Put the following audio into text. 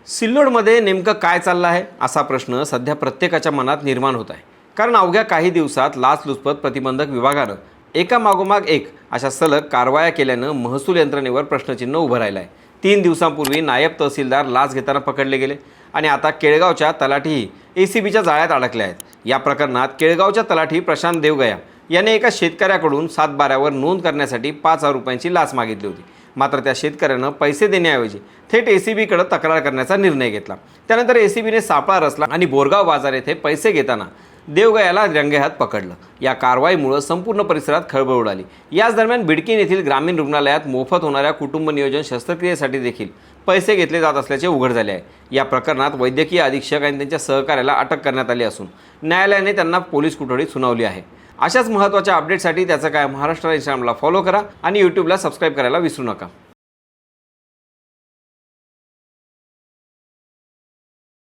सिल्लोडमध्ये नेमकं काय चाललं आहे असा प्रश्न सध्या प्रत्येकाच्या मनात निर्माण होत आहे. कारण अवघ्या काही दिवसात लाचलुचपत प्रतिबंधक विभागानं एका मागोमाग एक अशा सलग कारवाया केल्यानं महसूल यंत्रणेवर प्रश्नचिन्ह उभं राहिलं आहे. 3 दिवसांपूर्वी नायब तहसीलदार लाच घेताना पकडले गेले आणि आता केळगावच्या तलाठीही ACBच्या जाळ्यात अडकले आहेत. या प्रकरणात केळगावच्या तलाठी प्रशांत देवगया याने एका शेतकऱ्याकडून 7/12वर नोंद करण्यासाठी 5,000 रुपयांची लाच मागितली होती. मात्र त्या शेतकऱ्यानं पैसे देण्याऐवजी थेट ACBकडे तक्रार करण्याचा निर्णय घेतला. त्यानंतर ACBने सापळा रचला आणि बोरगाव बाजार येथे पैसे घेताना देवगयाला रंगेहात पकडलं. या कारवाईमुळे संपूर्ण परिसरात खळबळ उडाली. याच दरम्यान बिडकीन येथील ग्रामीण रुग्णालयात मोफत होणाऱ्या कुटुंब नियोजन शस्त्रक्रियेसाठी देखील पैसे घेतले जात असल्याचे उघड झाले आहे. या प्रकरणात वैद्यकीय अधीक्षक आणि त्यांच्या सहकार्याला अटक करण्यात आली असून न्यायालयाने त्यांना पोलीस कोठडीत सुनावली आहे. अशाच महत्त्वाच्या अपडेटसाठी त्याचं काय महाराष्ट्र इंस्टाग्रामला फॉलो करा आणि यूट्यूबला सबस्क्राईब करायला विसरू नका.